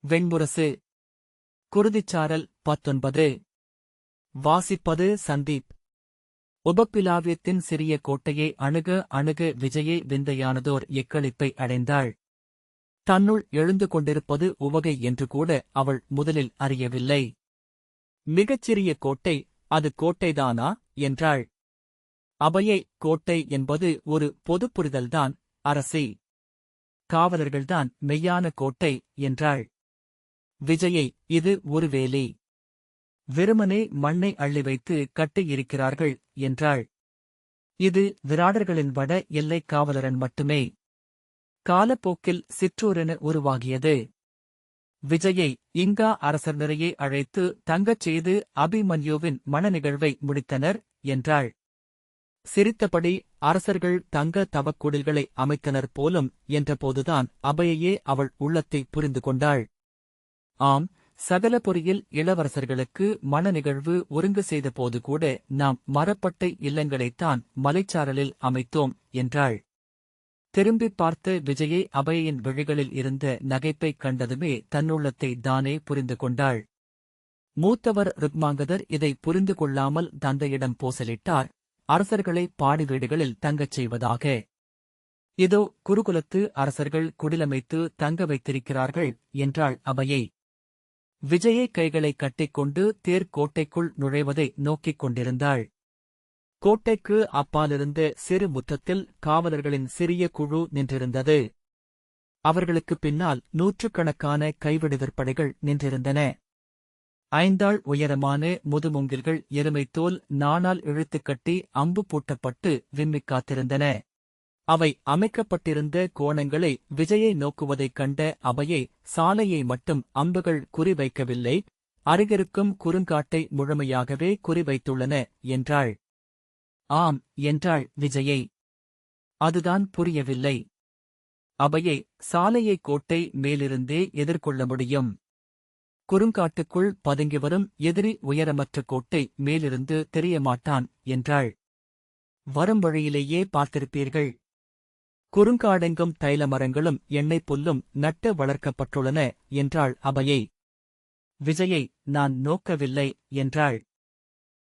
வெண்முரசு. குருதிச்சாரல் 19. வாசிப்பது சந்தீப். உபப்பிலாவியத்தின் சிறிய கோட்டையை அணுக அணுக விஜயை விந்தையானதோர் எக்களிப்பை அடைந்தாள். தன்னுள் எழுந்து கொண்டிருப்பது உவகை என்று கூட அவள் முதலில் அறியவில்லை. மிகச்சிறிய கோட்டை, அது கோட்டைதானா என்றாள். அபயை, கோட்டை என்பது ஒரு பொதுப் புரிதல்தான் அரசி. காவலர்கள்தான் மெய்யான கோட்டை என்றாள். விஜயை, இது ஒரு வேலி. வெறுமனே மண்ணை அள்ளி வைத்து கட்டியிருக்கிறார்கள் என்றாள். இது விராடர்களின் வட எல்லைக் காவலரன் மட்டுமே. காலப்போக்கில் சிற்றூரென உருவாகியது. விஜயை, இங்கா அரசர் நிறையை அழைத்து தங்கச் செய்து அபிமன்யுவின் மண நிகழ்வை முடித்தனர் என்றாள். சிரித்தபடி, அரசர்கள் தங்க தவக்குடில்களை அமைத்தனர் போலும் என்றபோதுதான் அபயையே அவள் உள்ளத்தை புரிந்து கொண்டாள். ஆம், சகல பொறியில் இளவரசர்களுக்கு மண நிகழ்வு ஒருங்கு செய்த போது கூட நாம் மரப்பட்டை இல்லங்களைத்தான் மலைச்சாரலில் அமைத்தோம் என்றாள். திரும்பிப் பார்த்த விஜயை அபயையின் விழிகளில் இருந்த நகைப்பைக் கண்டதுமே தன்னுள்ளத்தை தானே புரிந்து கொண்டாள். மூத்தவர் ருக்மாங்கதர் இதை புரிந்து கொள்ளாமல் தந்தையிடம் போசலிட்டார், அரசர்களை பாடி வீடுகளில் தங்கச் செய்வதாக. இதோ குருகுலத்து அரசர்கள் குடிலமைத்து தங்க வைத்திருக்கிறார்கள் என்றாள் அபயை. விஜயை கைகளை கட்டிக்கொண்டு தேர்கோட்டைக்குள் நுழைவதை நோக்கிக் கொண்டிருந்தாள். கோட்டைக்கு அப்பாலிருந்த சிறு முற்றத்தில் காவலர்களின் சிறிய குழு நின்றிருந்தது. அவர்களுக்குப் பின்னால் நூற்றுக்கணக்கான கைவிடுவிற்படைகள் நின்றிருந்தன. 5 ஆள் உயரமான முதுமுங்கில்கள் எருமைத்தோல் நாணால் இழுத்துக் கட்டி அம்பு பூட்டப்பட்டு விம்மிக் காத்திருந்தன. அவை அமைக்கப்பட்டிருந்த கோணங்களை விஜயை நோக்குவதைக் கண்ட அபயை, சாலையை மட்டும் அம்புகள் குறிவைக்கவில்லை, அருகிருக்கும் குறுங்காட்டை முழுமையாகவே குறிவைத்துள்ளன என்றாள். ஆம் என்றாள் விஜயை. அதுதான் புரியவில்லை. அபயை, சாலையை கோட்டை மேலிருந்தே எதிர்கொள்ள முடியும். குறுங்காட்டுக்குள் பதுங்கிவரும் எதிரி உயரமற்ற கோட்டை மேலிருந்து தெரியமாட்டான் என்றாள். வரும் வழியிலேயே பார்த்திருப்பீர்கள். குறுங்காடெங்கும் தைல மரங்களும் எண்ணெய் புல்லும் நட்டு வளர்க்கப்பட்டுள்ளன என்றாள் அபயை. விஜயை, நான் நோக்கவில்லை என்றாள்.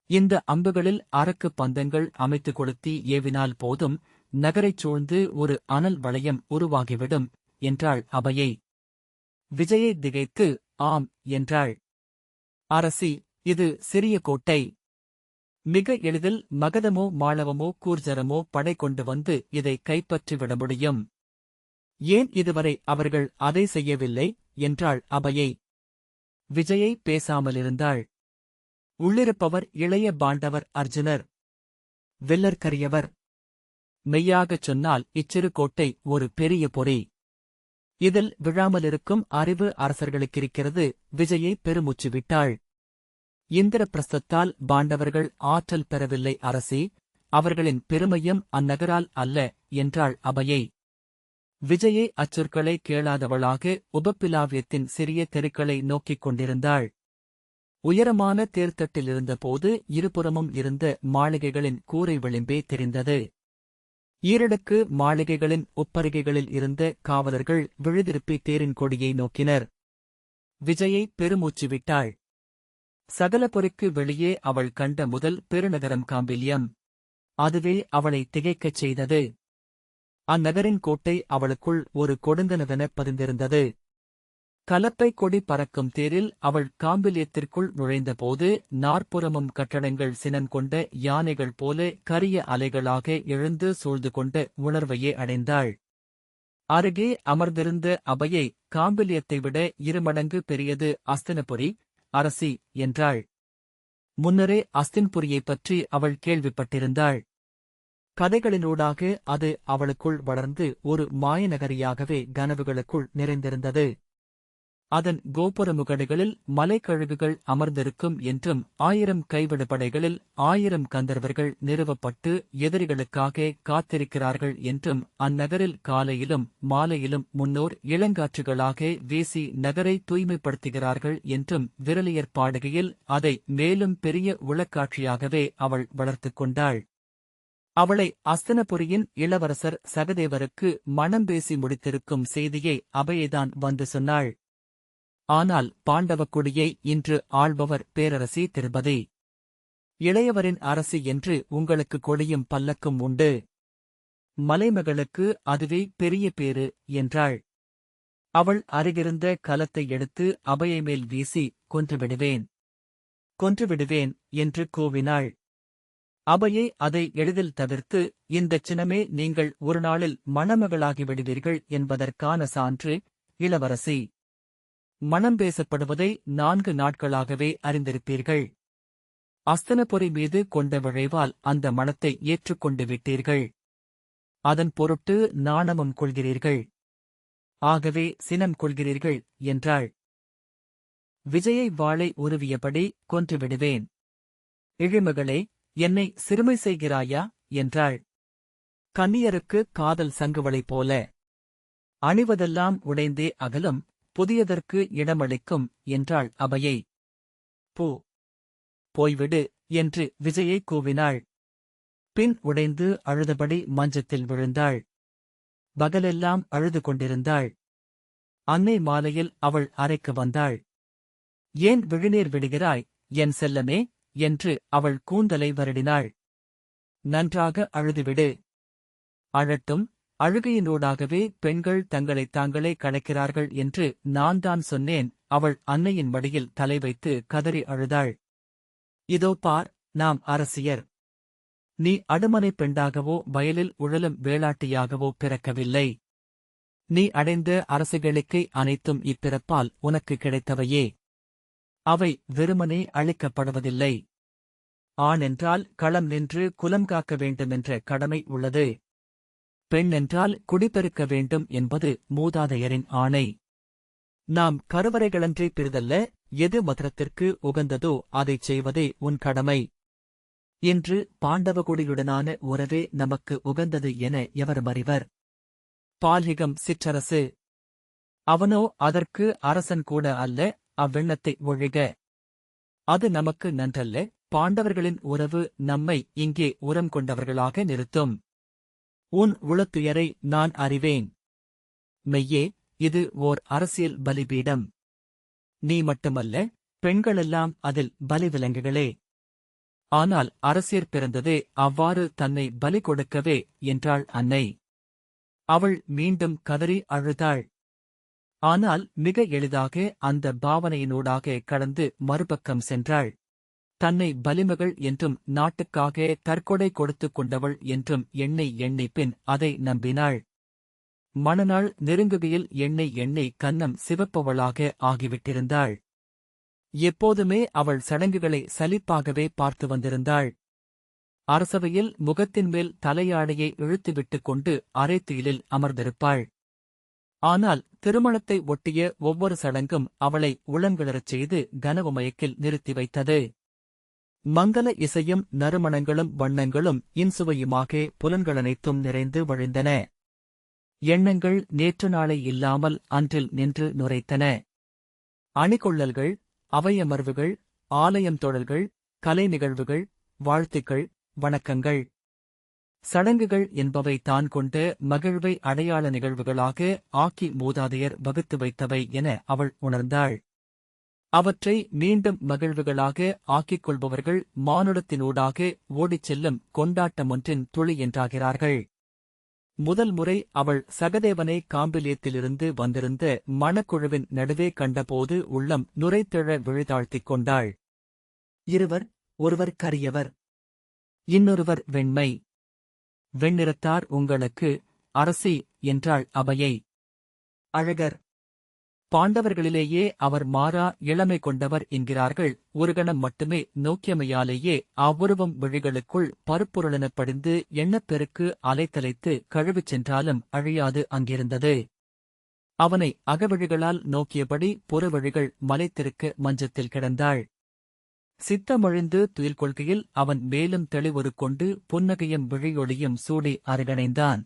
இந்த அம்புகளில் அரக்கு பந்தங்கள் அமைத்து கொளுத்தி ஏவினால் போதும், நகரைச் சூழ்ந்து ஒரு அனல் வளையம் உருவாகிவிடும் என்றாள் அபயை. விஜயை திகைத்து ஆம் என்றாள். அரசி, இது சிறிய கோட்டை. மிக எளிதில் மகதமோ மாளவமோ கூர்ஜரமோ படை கொண்டு வந்து இதை கைப்பற்றிவிட முடியும். ஏன் இதுவரை அவர்கள் அதை செய்யவில்லை என்றாள் அபயை. விஜயை பேசாமலிருந்தாள். உள்ளிருப்பவர் இளைய பாண்டவர் அர்ஜுனர். வெல்லற்கரியவர். மெய்யாகச் சொன்னால் இச்சிறு கோட்டை ஒரு பெரிய பொறி. இதில் விழாமலிருக்கும் அறிவு அரசர்களுக்கிருக்கிறது. விஜயை பெருமூச்சு விட்டாள். இந்திரபிரஸ்தத்தால் பாண்டவர்கள் ஆற்றல் பெறவில்லை அரசி, அவர்களின் பெருமையும் அந்நகரால் அல்ல என்றாள் அபயை. விஜயை அச்சொற்களை கேளாதவளாக உபப்பிலாவியத்தின் சிறிய தெருக்களை நோக்கிக் கொண்டிருந்தாள். உயரமான தேர்தட்டிலிருந்தபோது இருபுறமும் இருந்த மாளிகைகளின் கூரை விளிம்பே தெரிந்தது. ஈரடுக்கு மாளிகைகளின் உப்பருகைகளில் இருந்த காவலர்கள் விழுதிருப்பி தேரின் கொடியை நோக்கினர். விஜயை பெருமூச்சு விட்டாள். சகல பொறிக்கு வெளியே அவள் கண்ட முதல் பெருநகரம் காம்பில்யம். அதுவே அவளை திகைக்கச் செய்தது. அந்நகரின் கோட்டை அவளுக்குள் ஒரு கொடுங்கனவென பதிந்திருந்தது. கலப்பை கொடி பறக்கும் தேரில் அவள் காம்பில்யத்திற்குள் நுழைந்தபோது நாற்புறமும் கட்டடங்கள் சினம் கொண்ட யானைகள் போல கரிய அலைகளாக எழுந்து சூழ்ந்து கொண்ட உணர்வையே அடைந்தாள். அருகே அமர்ந்திருந்த அபயை, காம்பில்யத்தை விட 2 மடங்கு பெரியது அஸ்தினபுரி, அரசி என்றாள். முன்னரே அஸ்தின்புரியைப் பற்றி அவள் கேள்விப்பட்டிருந்தாள். கதைகளினூடாக அது அவளுக்குள் வளர்ந்து ஒரு மாயநகரியாகவே கனவுகளுக்குள் நிறைந்திருந்தது. அதன் கோபுர முகடுகளில் மலைக்கழுகுகள் அமர்ந்திருக்கும் என்றும் 1000 கைவிடுபடைகளில் 1000 கந்தர்வர்கள் நிறுவப்பட்டு எதிரிகளுக்காக காத்திருக்கிறார்கள் என்றும் அந்நகரில் காலையிலும் மாலையிலும் முன்னோர் இளங்காற்றுகளாக வீசி நகரை தூய்மைப்படுத்துகிறார்கள் என்றும் விரலியர் பாடுகையில் அதை மேலும் பெரிய உளக்காட்சியாகவே அவள் வளர்த்துக் கொண்டாள். அவளை அஸ்தினபுரியின் இளவரசர் சகதேவருக்கு மணம் பேசி முடித்திருக்கும் செய்தியை அபயைதான் வந்து சொன்னாள். ஆனால் பாண்டவக்குடியை இன்று ஆள்பவர் பேரரசி திருபதி. இளையவரின் அரசி என்று உங்களுக்கு கொடியும் பல்லக்கும் உண்டு. மலைமகளுக்கு அதுவே பெரிய பேறு என்றாள். அவள் அருகிருந்த கலத்தை எடுத்து அபயை மேல் வீசி, கொன்றுவிடுவேன், கொன்றுவிடுவேன் என்று கூவினாள். அபயை அதை எளிதில் தவிர்த்து, இந்தச் சினமே நீங்கள் ஒரு நாளில் மணமகளாகிவிடுவீர்கள் என்பதற்கான சான்று, இளவரசி. மணம் பேசப்படுவதை 4 நாட்களாகவே அறிந்திருப்பீர்கள். அஸ்தனபுரி மீது கொண்ட விழைவால் அந்த மணத்தை ஏற்றுக்கொண்டு விட்டீர்கள். அதன் பொருட்டு நாணமும் கொள்கிறீர்கள். ஆகவே சினம் கொள்கிறீர்கள் என்றாள். விஜயை வாளை உருவியபடி கொன்றுவிடுவேன். இழிமகளே, என்னை சிறுமை செய்கிறாயா என்றாள். கன்னியருக்கு காதல் சங்குவளை போல அணிவதெல்லாம் உடைந்தே அகலும், புதியதற்கு இடமளிக்கும் என்றாள் அபயை. போ, போய்விடு என்று விஜயை கூவினாள். பின் உடைந்து அழுதபடி மஞ்சத்தில் விழுந்தாள். பகலெல்லாம் அழுது கொண்டிருந்தாள். அன்னை மாலையில் அவள் அறைக்கு வந்தாள். ஏன் விழிநீர் விடுகிறாய், என் செல்லமே என்று அவள் கூந்தலை வருடினாள். நன்றாக அழுதுவிடு. அழட்டும், அழுகையினூடாகவே பெண்கள் தங்களைத் தாங்களே களைக்கிறார்கள் என்று நான் தான் சொன்னேன். அவள் அன்னையின் மடியில் தலை வைத்து கதறி அழுதாள். இதோ பார், நாம் அரசியர். நீ அடுமனைப் பெண்டாகவோ வயலில் உழலும் வேளாட்டியாகவோ பிறக்கவில்லை. நீ அடைந்த அரசுகளுக்கே அனைத்தும் இப்பிறப்பால் உனக்கு கிடைத்தவையே. அவை வெறுமனே அளிக்கப்படுவதில்லை. ஆணென்றால் களம் நின்று குலம் காக்க வேண்டுமென்ற கடமை உள்ளது. பெண்ணென்றால் குடிபெருக்க வேண்டும் என்பது மூதாதையரின் ஆணை. நாம் கருவறைகளன்றே பிறிதல்ல, எது மதுரத்திற்கு உகந்ததோ அதைச் செய்வதே உன் கடமை. இன்று பாண்டவகுடியுடனான உறவே நமக்கு உகந்தது என எவரும் அறிவர். பால்ஹிகம் சிற்றரசு. அவனோ அதற்கு அரசன் கூட அல்ல. அவ்வெண்ணத்தை ஒழிக. அது நமக்கு நன்றல்ல. பாண்டவர்களின் உறவு நம்மை இங்கே உரம் கொண்டவர்களாக நிறுத்தும். உன் உளத்துயரை நான் அறிவேன். மெய்யே, இது ஓர் அரசியல் பலிபீடம். நீ மட்டுமல்ல, பெண்களெல்லாம் அதில் பலிவிலங்குகளே. ஆனால் அரசியர் பிறந்ததே அவ்வாறு தன்னை பலி கொடுக்கவே என்றாள் அன்னை. அவள் மீண்டும் கதறி அழுதாள். ஆனால் மிக எளிதாக அந்த பாவனையினூடாக கடந்து மறுபக்கம் சென்றாள். தன்னை பலிமகள் என்றும் நாட்டுக்காக தற்கொடை கொடுத்துக் கொண்டவள் என்றும் எண்ணி பின் அதை நம்பினாள். மணநாள் நெருங்குகையில் எண்ணி கன்னம் சிவப்பவளாக ஆகிவிட்டிருந்தாள். எப்போதுமே அவள் சடங்குகளை சலிப்பாகவே பார்த்து வந்திருந்தாள். அரசவையில் முகத்தின் மேல் தலையாடையை இழுத்துவிட்டுக் கொண்டு அரைத்துயிலில் அமர்ந்திருப்பாள். ஆனால் திருமணத்தை ஒட்டிய ஒவ்வொரு சடங்கும் அவளை உளங்கிளறச் செய்து கனவுமயக்கில் நிறுத்தி வைத்தது. மங்கல இசையும் நறுமணங்களும் வண்ணங்களும் இன்சுவையுமாக புலன்களனைத்தும் நிறைந்து வழிந்தன. எண்ணங்கள் நேற்று நாளை இல்லாமல் அன்றில் நின்று நுரைத்தன. அணிகொள்ளல்கள், அவையமர்வுகள், ஆலயம் தொழல்கள், கலை நிகழ்வுகள், வாழ்த்துக்கள், வணக்கங்கள், சடங்குகள் என்பவை தான் கொண்ட மகிழ்வை அடையாள நிகழ்வுகளாக ஆக்கி மூதாதையர் வகுத்து வைத்தவை என அவள் உணர்ந்தாள். அவற்றை மீண்டும் மகிழ்வுகளாக ஆக்கிக் கொள்பவர்கள் மானுடத்தினூடாக ஓடிச் செல்லும் கொண்டாட்டமொன்றின் துளி என்றாகிறார்கள். முதல் முறை அவள் சகதேவனை காம்பிலியத்திலிருந்து வந்திருந்த மணக்குழுவின் நடுவே கண்டபோது உள்ளம் நுரைத்திழ விழிதாழ்த்திக் கொண்டாள். இருவர், ஒருவர் கரியவர், இன்னொருவர் வெண்மை. வெண்ணிறத்தார் உங்களுக்கு, அரசி என்றாள் அபயை. அழகர். பாண்டவர்களிலேயே அவர் மாறா இளமை கொண்டவர் என்கிறார்கள். ஒரு கணம் மட்டுமே நோக்கியமையாலேயே அவ்வுருவம் விழிகளுக்குள் பருப்பொருளெனப் படிந்து எண்ணப்பெருக்கு அலைத்தலைத்து கழுவிச் சென்றாலும் அழியாது அங்கிருந்தது. அவனை அகவிழிகளால் நோக்கியபடி புறவழிகள் மலைத்திருக்க மஞ்சத்தில் கிடந்தாள். சித்தமொழிந்து துயில் கொள்கையில் அவன் மேலும் தெளிவொரு கொண்டு புன்னகையும் விழியொளியும் சூடி அருகணைந்தான்.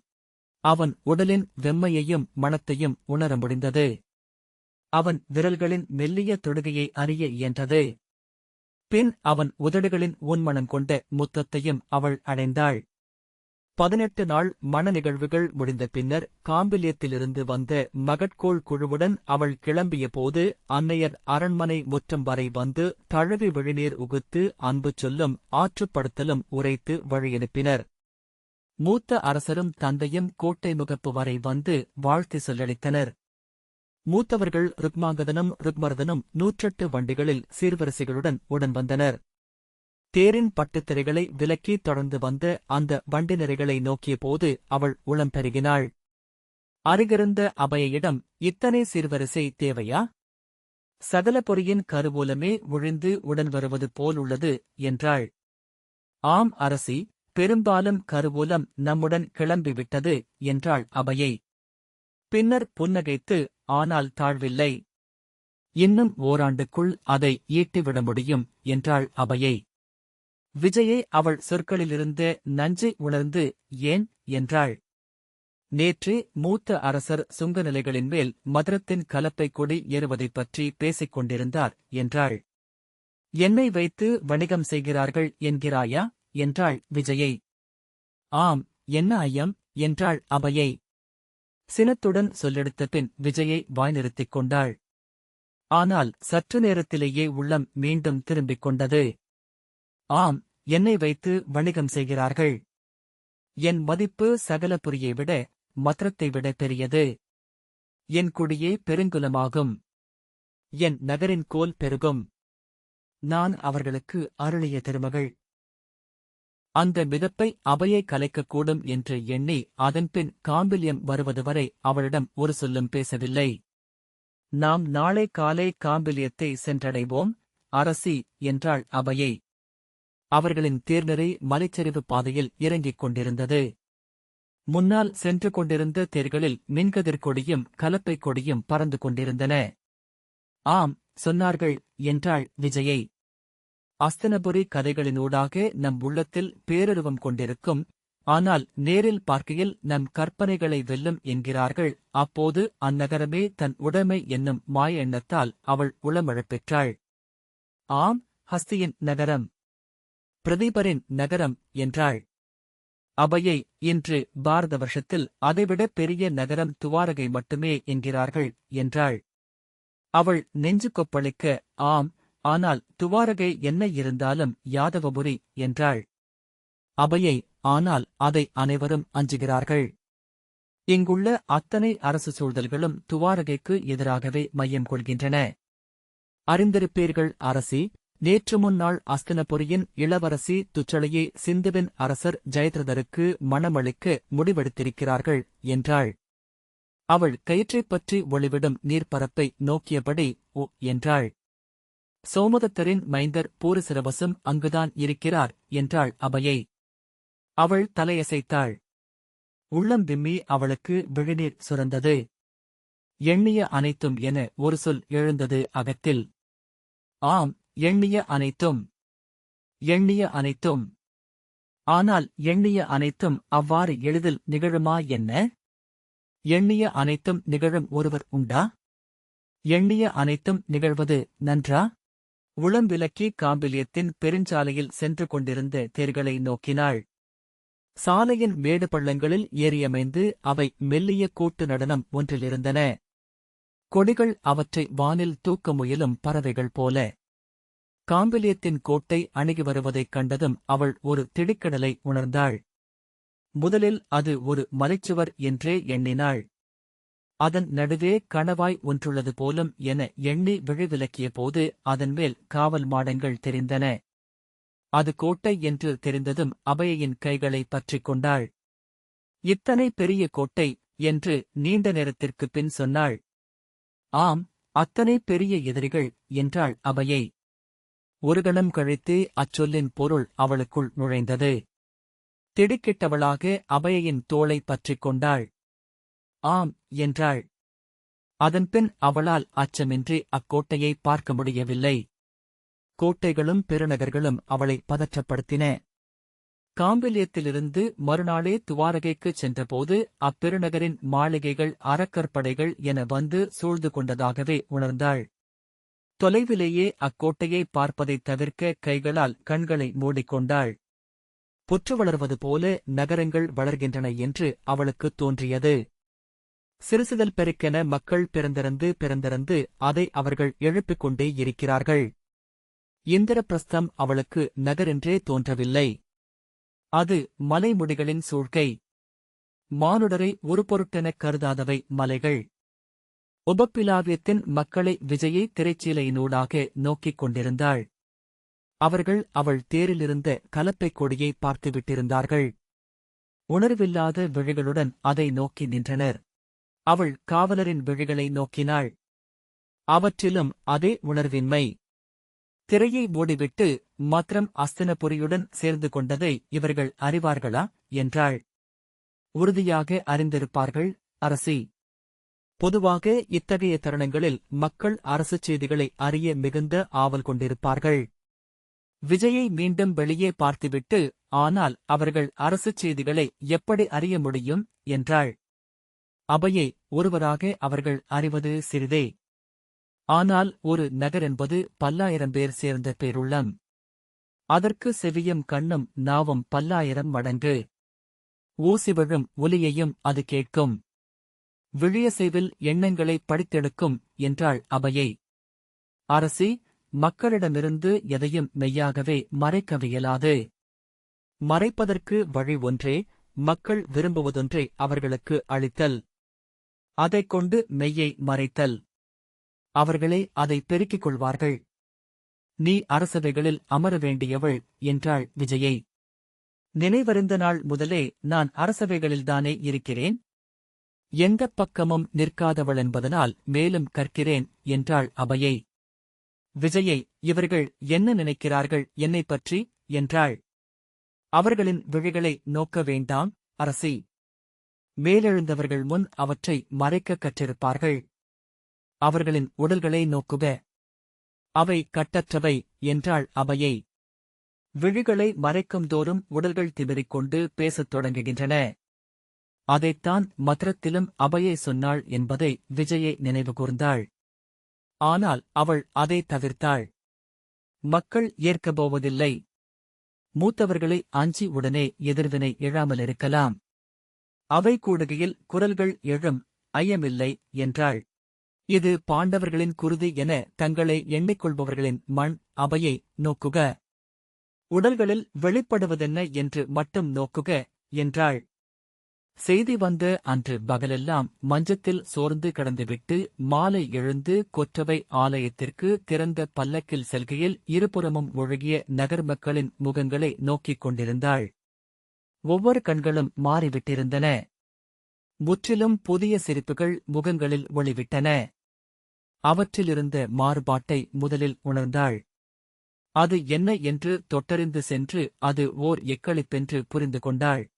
அவன் உடலின் வெம்மையையும் மணத்தையும் உணர முடிந்தது. அவன் விரல்களின் மெல்லிய தொடுகையை அறிய இயன்றது. பின் அவன் உதடுகளின் ஊன்மணம் கொண்ட முத்தத்தையும் அவள் அடைந்தாள். 18 நாள் மண நிகழ்வுகள் முடிந்த பின்னர் காம்பிலியத்திலிருந்து வந்த மகட்கோள் குழுவுடன் அவள் கிளம்பிய போது அன்னையர் அரண்மனை முற்றம் வரை வந்து தழுவி விழிநீர் உகுத்து அன்பு சொல்லும் ஆற்றுப்படுத்தலும் உரைத்து வழியனுப்பினர். மூத்த அரசரும் தந்தையும் கோட்டை முகப்பு வரை வந்து வாழ்த்து சொல்லளித்தனர். மூத்தவர்கள் ருக்மாங்கதனும் ருக்மர்தனும் 108 வண்டிகளில் சீர்வரிசைகளுடன் உடன் வந்தனர். தேரின் பட்டுத்திரைகளை விலக்கி தொடர்ந்து வந்த அந்த வண்டினரைகளை நோக்கிய போது அவள் உளம் பெருகினாள். அருகிருந்த அபயையிடம், இத்தனை சீர்வரிசை தேவையா? சகல பொறியின் கருவூலமே ஒழிந்து உடன் வருவது போலுள்ளது என்றாள். ஆம் அரசி, பெரும்பாலும் கருவூலம் நம்முடன் கிளம்பிவிட்டது என்றாள் அபயை. பின்னர் புன்னகைத்து, ஆனால் தாழ்வில்லை. இன்னும் ஓராண்டுக்குள் அதை ஈட்டிவிட முடியும் என்றாள் அபயை. விஜயை அவள் சொற்களிலிருந்த நஞ்சை உணர்ந்து, ஏன் என்றாள். நேற்று மூத்த அரசர் சுங்க நிலைகளின் மேல் மதுரத்தின் கலப்பை கொடி ஏறுவதைப் பற்றி பேசிக் கொண்டிருந்தார் என்றாள். என்னை வைத்து வணிகம் செய்கிறார்கள் என்கிறாயா என்றாள் விஜயை. ஆம், என்ன ஐயம் என்றாள் அபயை. சினத்துடன் சொல்லெடுத்த பின் விஜயை வாய் நிறுத்திக் கொண்டாள். ஆனால் சற்று நேரத்திலேயே உள்ளம் மீண்டும் திரும்பிக் கொண்டது. ஆம், என்னை வைத்து வணிகம் செய்கிறார்கள். என் மதிப்பு சகலபுரியை விட, மத்ரத்தை விட பெரியது. என் குடியே பெருங்குலமாகும். என் நகரின் கோல் பெருகும். நான் அவர்களுக்கு அருளிய திருமகள். அந்த மிதப்பை அபயை கலைக்கக்கூடும் என்று எண்ணி அதன்பின் காம்பிலியம் வருவதுவரை அவளிடம் ஒரு சொல்லும் பேசவில்லை. நாம் நாளை காலை காம்பிலியத்தை சென்றடைவோம் அரசி என்றாள் அபயை. அவர்களின் தேர்நிறை மலைச்சரிவு பாதையில் இறங்கிக் கொண்டிருந்தது. முன்னால் சென்று கொண்டிருந்த தேர்களில் மின்கதிர் கொடியும் கலப்பை கொடியும் பறந்து கொண்டிருந்தன. ஆம், சொன்னார்கள் என்றாள் விஜயை. அஸ்தனபுரி கதைகளினூடாக நம் உள்ளத்தில் பேருருவம் கொண்டிருக்கும், ஆனால் நேரில் பார்க்கையில் நம் கற்பனைகளை வெல்லும் என்கிறார்கள். அப்போது அந்நகரமே தன் உடைமை என்னும் மாய எண்ணத்தால் அவள் உளமழப் பெற்றாள். ஆம், ஹஸ்தியின் நகரம், பிரதீபரின் நகரம் என்றாள் அபயை. இன்று பாரத வருஷத்தில் அதைவிட பெரிய நகரம் துவாரகை மட்டுமே என்கிறார்கள் என்றாள். அவள் நெஞ்சு கொப்பளிக்க, ஆம், ஆனால் துவாரகை என்ன இருந்தாலும் யாதவபுரி என்றாள் அபயை. ஆனால் அதை அனைவரும் அஞ்சுகிறார்கள். இங்குள்ள அத்தனை அரசு சூழ்தல்களும் துவாரகைக்கு எதிராகவே மையம் கொள்கின்றன. அறிந்திருப்பீர்கள் அரசி, நேற்று முன்னாள் அஸ்தினபுரியின் இளவரசி துச்சளையே சிந்துவின் அரசர் ஜெயத்ரதருக்கு மணமளிக்க முடிவெடுத்திருக்கிறார்கள் என்றாள். அவள் கயிற்றைப் பற்றி ஒளிவிடும் நீர்ப்பரப்பை நோக்கியபடி ஓ என்றாள். சோமதத்தரின் மைந்தர் பூரிசிரவசும் அங்குதான் இருக்கிறார் என்றாள் அபயை. அவள் தலையசைத்தாள். உள்ளம் விம்மி அவளுக்கு விழிநீர் சுரந்தது. எண்ணிய அனைத்தும் என ஒரு சொல் எழுந்தது அகத்தில். ஆம், எண்ணிய அனைத்தும், எண்ணிய அனைத்தும். ஆனால் எண்ணிய அனைத்தும் அவ்வாறு எளிதில் நிகழுமா என்ன? எண்ணிய அனைத்தும் நிகழும் ஒருவர் உண்டா? எண்ணிய அனைத்தும் நிகழ்வது நன்றா? உளம் விலக்கி காம்பிலியத்தின் பெருஞ்சாலையில் சென்று கொண்டிருந்த தேர்களை நோக்கினாள். சாலையின் மேடு பள்ளங்களில் ஏறியமைந்து அவை மெல்லிய கூட்டு நடனம் ஒன்றிலிருந்தன. கொடிகள் அவற்றை வானில் தூக்க முயலும் பறவைகள் போல. காம்பிலியத்தின் கோட்டை அணுகி வருவதைக் கண்டதும் அவள் ஒரு திடுக்கிடலை உணர்ந்தாள். முதலில் அது ஒரு மலைச்சுவர் என்றே எண்ணினாள். அதன் நடுவே கணவாய் ஒன்றுள்ளது போலும் என எண்ணி விழிவிலக்கிய போது அதன்மேல் காவல் மாடங்கள் தெரிந்தன. அது கோட்டை என்று தெரிந்ததும் அபயையின் கைகளை பற்றிக் கொண்டாள். இத்தனை பெரிய கோட்டை என்று நீண்ட நேரத்திற்குப் பின் சொன்னாள். ஆம், அத்தனை பெரிய எதிரிகள் என்றாள் அபயை. ஒரு கணம் கழித்து அச்சொல்லின் பொருள் அவளுக்குள் நுழைந்தது. திடுக்கிட்டவளாக அபயையின் தோளை பற்றிக் கொண்டாள். ஆம் என்றாள். அதன்பின் அவளால் அச்சமின்றி அக்கோட்டையை பார்க்க முடியவில்லை. கோட்டைகளும் பெருநகர்களும் அவளை பதற்றப்படுத்தின. காம்பிலியத்திலிருந்து மறுநாளே துவாரகைக்குச் சென்றபோது அப்பெருநகரின் மாளிகைகள் அறக்கற்படைகள் என வந்து சூழ்ந்து கொண்டதாகவே உணர்ந்தாள். தொலைவிலேயே அக்கோட்டையை பார்ப்பதைத் தவிர்க்க கைகளால் கண்களை மூடிக்கொண்டாள். புற்று வளர்வது போல நகரங்கள் வளர்கின்றன என்று அவளுக்குத் தோன்றியது. சிறுசிதல் பெருக்கென மக்கள் பிறந்திறந்து அதை அவர்கள் எழுப்பிக் கொண்டே இருக்கிறார்கள். இந்திரபிரஸ்தம் அவளுக்கு நகரென்றே தோன்றவில்லை. அது மலைமுடிகளின் சூழ்கை. மானுடரை ஒரு பொருட்டெனக் கருதாதவை மலைகள். உபப்பிலாவியத்தின் மக்களை விஜயை திரைச்சீலையினூடாக நோக்கிக் கொண்டிருந்தாள். அவர்கள் அவள் தேரிலிருந்த கலப்பைக் கொடியை பார்த்துவிட்டிருந்தார்கள். உணர்வில்லாத விழிகளுடன் அதை நோக்கி நின்றனர். அவள் காவலரின் விழிகளை நோக்கினாள். அவற்றிலும் அதே உணர்வின்மை. திரையை மூடிவிட்டு மாத்திரம் அஸ்தினபுரியுடன் சேர்ந்து கொண்டதை இவர்கள் அறிவார்களா என்றாள். உறுதியாக அறிந்திருப்பார்கள், அரசி. பொதுவாக இத்தகைய தருணங்களில் மக்கள் அரசுச் செய்திகளை அறிய மிகுந்த ஆவல் கொண்டிருப்பார்கள். விஜயை மீண்டும் வெளியே பார்த்துவிட்டு, ஆனால் அவர்கள் அரசுச் செய்திகளை எப்படி அறிய முடியும் என்றாள். அபையை ஒருவராக அவர்கள் அறிவது சிறிதே. ஆனால் ஒரு நகர் என்பது பல்லாயிரம் பேர் சேர்ந்த பேருள்ளம். அதற்கு செவியும் கண்ணும் நாவும் பல்லாயிரம் மடங்கு. ஊசி விழும் ஒலியையும் அது கேட்கும். விழியசைவில் எண்ணங்களை படித்தெடுக்கும் என்றாள் அபையை. அரசி, மக்களிடமிருந்து எதையும் மெய்யாகவே மறைக்கவியலாது. மறைப்பதற்கு வழி ஒன்றே, மக்கள் விரும்புவதொன்றை அவர்களுக்கு அளித்தல். அதைக் கொண்டு மெய்யை மறைத்தல். அவர்களே அதை பெருக்கிக் கொள்வார்கள். நீ அரசவைகளில் அமர வேண்டியவள் என்றாள் விஜயை. நினைவறிந்த நாள் முதலே நான் அரசவைகளில்தானே இருக்கிறேன். எந்தப் பக்கமும் நிற்காதவளென்பதனால் மேலும் கற்கிறேன் என்றாள் அபையை. விஜயை, இவர்கள் என்ன நினைக்கிறார்கள் என்னைப் பற்றி என்றாள். அவர்களின் விழிகளை நோக்க வேண்டாம், அரசி. மேலெழுந்தவர்கள் முன் அவற்றை மறைக்கக் கற்றிருப்பார்கள். அவர்களின் உடல்களை நோக்குக. அவை கட்டற்றவை என்றாள் அபையை. விழிகளை மறைக்கும் தோறும் உடல்கள் திமிரிக் கொண்டு பேசத் தொடங்குகின்றன. அதைத்தான் மத்திரத்திலும் அபையை சொன்னாள் என்பதை விஜயை நினைவுகூர்ந்தாள். ஆனால் அவள் அதை தவிர்த்தாள். மக்கள் ஏற்கப்போவதில்லை. மூத்தவர்களை அஞ்சி உடனே எதிர்வினை எழாமலிருக்கலாம். அவை கூடுகையில் குரல்கள் எழும், ஐயமில்லை என்றாள். இது பாண்டவர்களின் குருதி என தங்களை எண்ணிக்கொள்பவர்களின் மண். அபையை நோக்குக. உடல்களில் வெளிப்படுவதென்ன என்று மட்டும் நோக்குக என்றாள். செய்தி வந்த அன்று பகலெல்லாம் மஞ்சத்தில் சோர்ந்து கிடந்துவிட்டு மாலை எழுந்து கொற்றவை ஆலயத்திற்கு திறந்த பல்லக்கில் செல்கையில் இருபுறமும் ஒழுகிய நகர் மக்களின் முகங்களை நோக்கிக் கொண்டிருந்தாள். ஒவ்வொரு கண்களும் மாறிவிட்டிருந்தன. முற்றிலும் புதிய சிரிப்புகள் முகங்களில் ஒளிவிட்டன. அவற்றிலிருந்த மாறுபாட்டை முதலில் உணர்ந்தாள். அது என்ன என்று தொட்டறிந்து சென்று அது ஓர் எக்களிப்பென்று புரிந்து கொண்டாள்.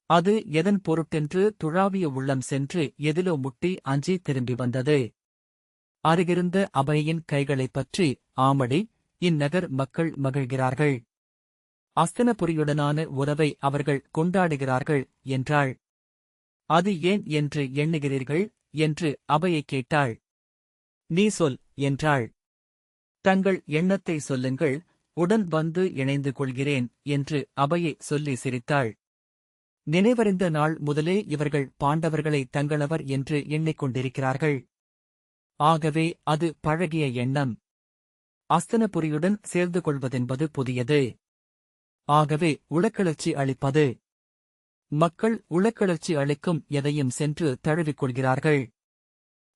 அது எதன் பொருட்டென்று துழாவிய உள்ளம் சென்று எதிலோ முட்டி அஞ்சி திரும்பி வந்தது. அருகிருந்த அபையின் கைகளைப் பற்றி, ஆமடி, இந்நகர் மக்கள் மகிழ்கிறார்கள். அஸ்தினபுரியுடனான உறவை அவர்கள் கொண்டாடுகிறார்கள் என்றாள். அது ஏன் என்று எண்ணுகிறீர்கள் என்று அபையை கேட்டாள். நீ சொல் என்றாள். தங்கள் எண்ணத்தை சொல்லுங்கள், உடன் வந்து இணைந்து கொள்கிறேன் என்று அபையை சொல்லி சிரித்தாள். நினைவறிந்த நாள் முதலே இவர்கள் பாண்டவர்களை தங்களவர் என்று எண்ணிக்கொண்டிருக்கிறார்கள். ஆகவே அது பழகிய எண்ணம். அஸ்தினபுரியுடன் சேர்ந்து கொள்வதென்பது புதியது. ஆகவே உளக்கிளர்ச்சி அளிப்பது. மக்கள் உளக்கிளர்ச்சி அளிக்கும் எதையும் சென்று தழுவிக்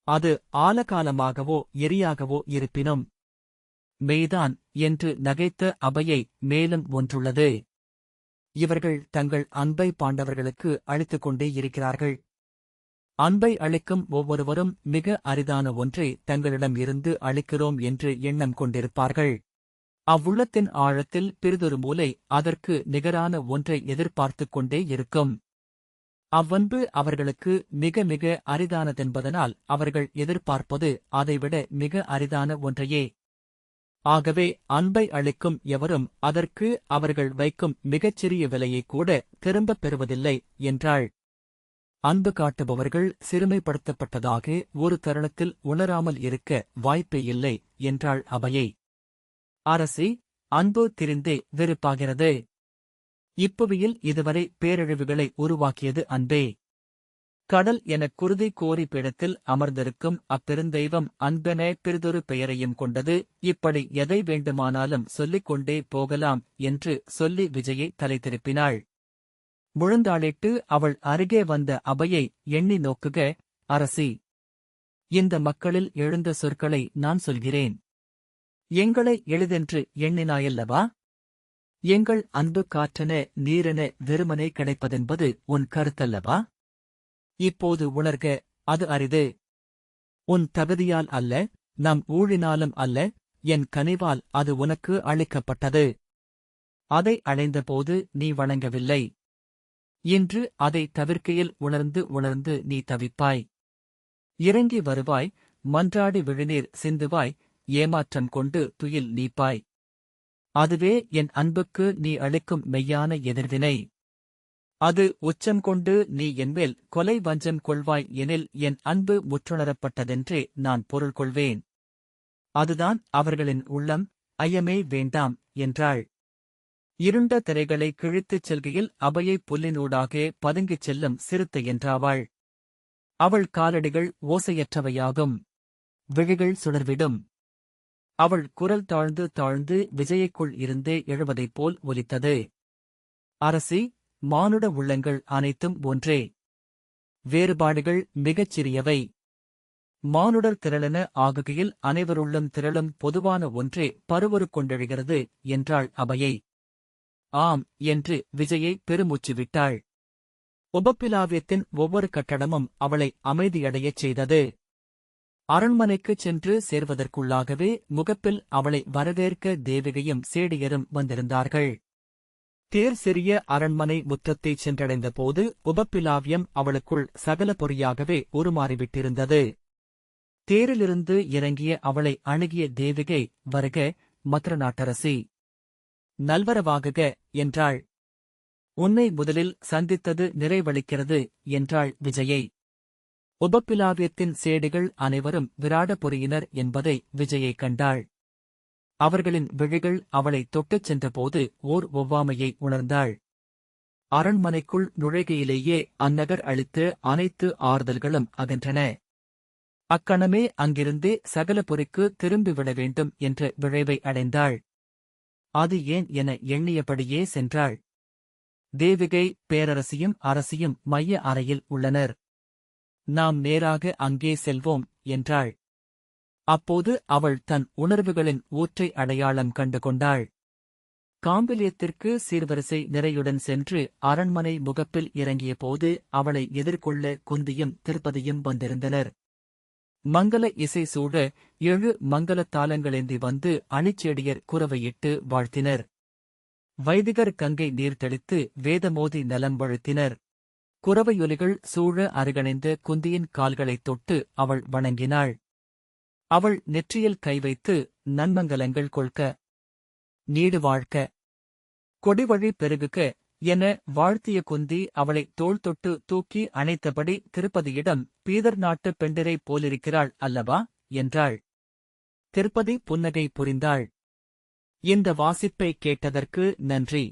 அது ஆலகாலமாகவோ எரியாகவோ இருப்பினும். மெய்தான் என்று நகைத்த அபையை மேலும் ஒன்றுள்ளது. இவர்கள் தங்கள் அன்பை பாண்டவர்களுக்கு அளித்துக் கொண்டே இருக்கிறார்கள். அன்பை அளிக்கும் ஒவ்வொருவரும் மிக அரிதான ஒன்றை தங்களிடம் இருந்து அளிக்கிறோம் என்று எண்ணம் கொண்டிருப்பார்கள். அவ்வுள்ளத்தின் ஆழத்தில் பிறிதொரு மூலை அதற்கு நிகரான ஒன்றை எதிர்பார்த்துக் கொண்டே இருக்கும். அவ்வன்பு அவர்களுக்கு மிக மிக அரிதானதென்பதனால் அவர்கள் எதிர்பார்ப்பது அதைவிட மிக அரிதான ஒன்றையே. ஆகவே அன்பை அளிக்கும் எவரும் அதற்கு அவர்கள் வைக்கும் மிகச்சிறிய விலையைக் கூட திரும்பப் பெறுவதில்லை என்றாள். அன்பு காட்டுபவர்கள் சிறுமைப்படுத்தப்பட்டதாக ஒரு தருணத்தில் உணராமல் இருக்க வாய்ப்பே இல்லை என்றாள் அபையை. அரசி, அன்பு திரிந்தே வெறுப்பாகிறது. இப்புவியில் இதுவரை பேரழிவுகளை உருவாக்கியது அன்பே. கடல் எனக் குருதி கோரி பீடத்தில் அமர்ந்திருக்கும் அப்பெருந்தெய்வம் அன்பென பிறிதொரு பெயரையும் கொண்டது. இப்படி எதை வேண்டுமானாலும் சொல்லிக் கொண்டே போகலாம் என்று சொல்லி விஜயை தலை திருப்பினாள். முழந்தாளிட்டு அவள் அருகே வந்த அபயை எண்ணி நோக்குக. அரசி, இந்த மக்களில் எழுந்த சொற்களை நான் சொல்கிறேன். எங்களை எளிதென்று எண்ணினாயல்லவா? எங்கள் அன்பு காற்றென நீரென வெறுமனே கிடைப்பதென்பது உன் கருத்தல்லவா? இப்போது உணர்க, அது அரிது. உன் தகுதியால் அல்ல, நம் ஊழினாலும் அல்ல, என் கனிவால் அது உனக்கு அளிக்கப்பட்டது. அதை அடைந்தபோது நீ வணங்கவில்லை. இன்று அதை தவிர்க்கையில் உணர்ந்து நீ தவிப்பாய். இறங்கி வருவாய், மன்றாடி விழுநீர் சிந்துவாய், ஏமாற்றம் கொண்டு துயில் நீப்பாய். அதுவே என் அன்புக்கு நீ அளிக்கும் மெய்யான எதிர்வினை. அது உச்சம் கொண்டு நீ என்மேல் கொலை வஞ்சம் கொள்வாய் எனில் என் அன்பு முற்றுணரப்பட்டதென்றே நான் பொருள் கொள்வேன். அதுதான் அவர்களின் உள்ளம், ஐயமே வேண்டாம் என்றாள். இருண்ட திரைகளை கிழித்துச் செல்கையில் அபயை புல்லினூடாக பதுங்கிச் செல்லும் சிறுத்தை என்றாவாள். அவள் காலடிகள் ஓசையற்றவையாகும். விழிகள் சுடர்விடும். அவள் குரல் தாழ்ந்து தாழ்ந்து விஜயைக்குள் இருந்தே எழுவதைப் போல் ஒலித்தது. அரசி, மானுட உள்ளங்கள் அனைத்தும் ஒன்றே. வேறுபாடுகள் மிகச் சிறியவை. மானுடர் திரளென ஆகுகையில் அனைவருள்ளும் திரளும் பொதுவான ஒன்றே பருவரு கொண்டெழுகிறது என்றாள் அபயை. ஆம் என்று விஜயை பெருமூச்சு விட்டாள். உபப்பிலாவியத்தின் ஒவ்வொரு கட்டடமும் அவளை அமைதியடையச் செய்தது. அரண்மனைக்குச் சென்று சேர்வதற்குள்ளாகவே முகப்பில் அவளை வரவேற்க தேவிகையும் சேடியரும் வந்திருந்தார்கள். தேர் சிறிய அரண்மனை முற்றத்தைச் சென்றடைந்த போது உபப்பிலாவியம் அவளுக்குள் சகல பொறியாகவே உருமாறிவிட்டிருந்தது. தேரிலிருந்து இறங்கிய அவளை அணுகிய தேவிகை, வருக, மதுர நாட்டரசி. நல்வரவாகுக என்றாள். உன்னை முதலில் சந்தித்தது நிறைவளிக்கிறது என்றாள் விஜயை. உபப்பிலாவியத்தின் சேடிகள் அனைவரும் விராடபுரியினர் என்பதை விஜயை கண்டாள். அவர்களின் விழிகள் அவளை தொட்டுச் சென்றபோது ஓர் ஒவ்வாமையை உணர்ந்தாள். அரண்மனைக்குள் நுழைகையிலேயே அந்நகர் அளித்த அனைத்து ஆறுதல்களும் அகன்றன. அக்கணமே அங்கிருந்தே சகலபுரிக்கு திரும்பிவிட வேண்டும் என்ற விழைவை அடைந்தாள். அது ஏன் என எண்ணியபடியே சென்றாள். தேவிகை, பேரரசியும் அரசியும் மைய அறையில் உள்ளனர். நாம் நேராக அங்கே செல்வோம் என்றாள். அப்போது அவள் தன் உணர்வுகளின் ஊற்றை அடையாளம் கண்டு கொண்டாள். காம்பிலியத்திற்கு சீர்வரிசை நிறையுடன் சென்று அரண்மனை முகப்பில் இறங்கியபோது அவளை எதிர்கொள்ள குந்தியும் திருப்பதியும் வந்திருந்தனர். மங்கள இசை சூழ 7 மங்களத் தாளங்களேந்தி வந்து அணிச்சேடியர் குரவையிட்டு வாழ்த்தினர். வைதிகர் கங்கை நீர் தெளித்து வேதமோதி நலம் வழுத்தினர். குரவையொலிகள் சூழ அருகணைந்த குந்தியின் கால்களைத் தொட்டு அவள் வணங்கினாள். அவள் நெற்றியில் கை வைத்து, நன்மங்கலங்கள் கொள்க, நீடு வாழ்க்க, கொடிவழி பெருகுக என வாழ்த்திய குந்தி அவளை தோள் தொட்டு தூக்கி அணைத்தபடி திருப்பதியிடம், பீதர் நாட்டுப் பெண்டிரை போலிருக்கிறாள் அல்லவா என்றாள். திருப்பதி புன்னகை புரிந்தாள். இந்த வாசிப்பை கேட்டதற்கு நன்றி.